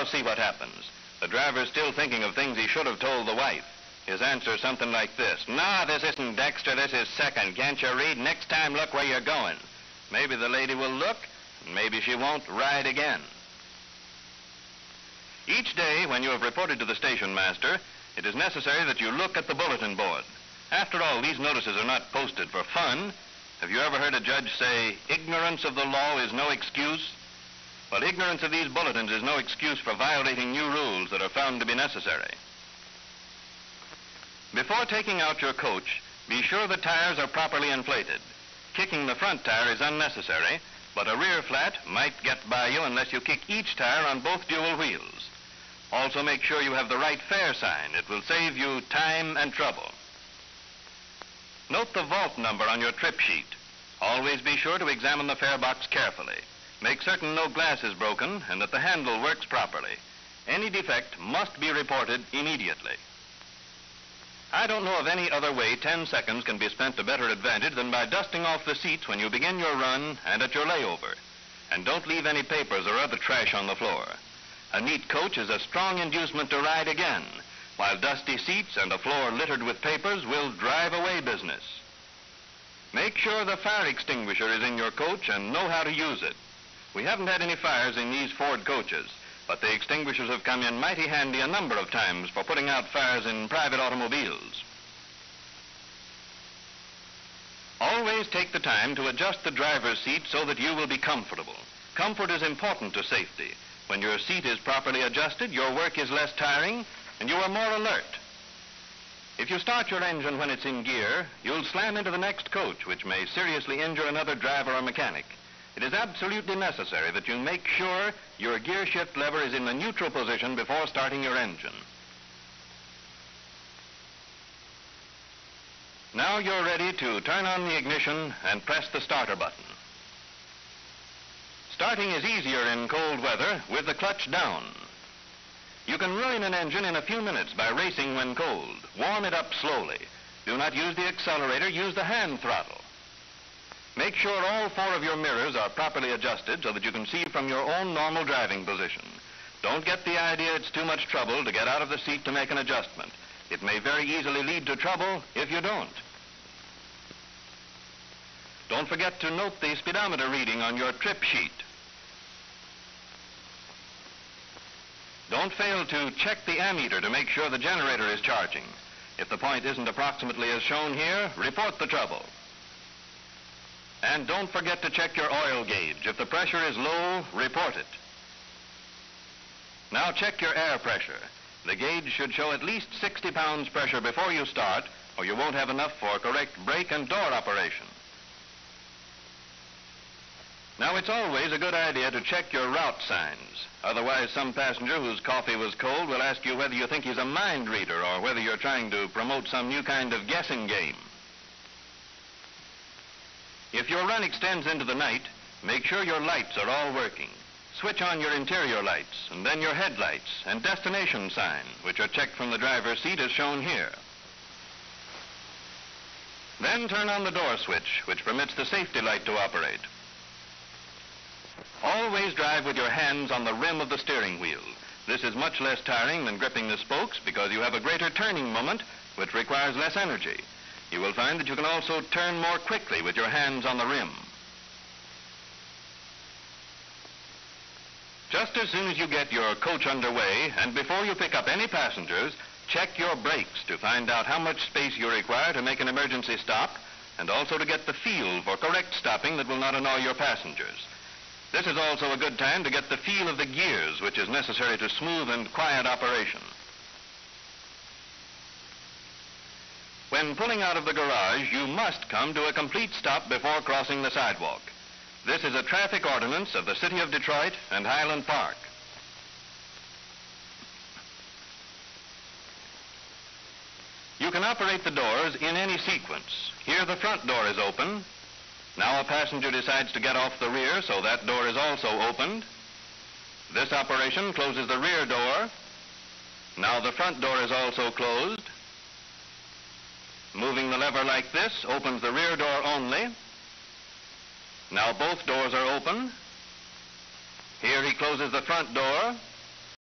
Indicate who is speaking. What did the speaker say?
Speaker 1: Now see what happens. The driver's still thinking of things he should have told the wife. His answer is something like this. "No, this isn't Dexter, this is Second. Can't you read? Next time look where you're going." Maybe the lady will look, and maybe she won't ride again. Each day when you have reported to the station master, it is necessary that you look at the bulletin board. After all, these notices are not posted for fun. Have you ever heard a judge say, "Ignorance of the law is no excuse"? Well, ignorance of these bulletins is no excuse for violating new rules that are found to be necessary. Before taking out your coach, be sure the tires are properly inflated. Kicking the front tire is unnecessary, but a rear flat might get by you unless you kick each tire on both dual wheels. Also make sure you have the right fare sign. It will save you time and trouble. Note the vault number on your trip sheet. Always be sure to examine the fare box carefully. Make certain no glass is broken and that the handle works properly. Any defect must be reported immediately. I don't know of any other way 10 seconds can be spent to better advantage than by dusting off the seats when you begin your run and at your layover. And don't leave any papers or other trash on the floor. A neat coach is a strong inducement to ride again, while dusty seats and a floor littered with papers will drive away business. Make sure the fire extinguisher is in your coach and know how to use it. We haven't had any fires in these Ford coaches, but the extinguishers have come in mighty handy a number of times for putting out fires in private automobiles. Always take the time to adjust the driver's seat so that you will be comfortable. Comfort is important to safety. When your seat is properly adjusted, your work is less tiring and you are more alert. If you start your engine when it's in gear, you'll slam into the next coach, which may seriously injure another driver or mechanic. It is absolutely necessary that you make sure your gear shift lever is in the neutral position before starting your engine. Now you're ready to turn on the ignition and press the starter button. Starting is easier in cold weather with the clutch down. You can ruin an engine in a few minutes by racing when cold. Warm it up slowly. Do not use the accelerator, use the hand throttle. Make sure all 4 of your mirrors are properly adjusted so that you can see from your own normal driving position. Don't get the idea it's too much trouble to get out of the seat to make an adjustment. It may very easily lead to trouble if you don't. Don't forget to note the speedometer reading on your trip sheet. Don't fail to check the ammeter to make sure the generator is charging. If the point isn't approximately as shown here, report the trouble. And don't forget to check your oil gauge. If the pressure is low, report it. Now check your air pressure. The gauge should show at least 60 pounds pressure before you start, or you won't have enough for correct brake and door operation. Now it's always a good idea to check your route signs. Otherwise, some passenger whose coffee was cold will ask you whether you think he's a mind reader or whether you're trying to promote some new kind of guessing game. If your run extends into the night, make sure your lights are all working. Switch on your interior lights, and then your headlights and destination sign, which are checked from the driver's seat as shown here. Then turn on the door switch, which permits the safety light to operate. Always drive with your hands on the rim of the steering wheel. This is much less tiring than gripping the spokes because you have a greater turning moment, which requires less energy. You will find that you can also turn more quickly with your hands on the rim. Just as soon as you get your coach underway, and before you pick up any passengers, check your brakes to find out how much space you require to make an emergency stop, and also to get the feel for correct stopping that will not annoy your passengers. This is also a good time to get the feel of the gears, which is necessary to smooth and quiet operation. When pulling out of the garage, you must come to a complete stop before crossing the sidewalk. This is a traffic ordinance of the City of Detroit and Highland Park. You can operate the doors in any sequence. Here the front door is open. Now a passenger decides to get off the rear, so that door is also opened. This operation closes the rear door. Now the front door is also closed. Moving the lever like this opens the rear door only. Now both doors are open. Here he closes the front door.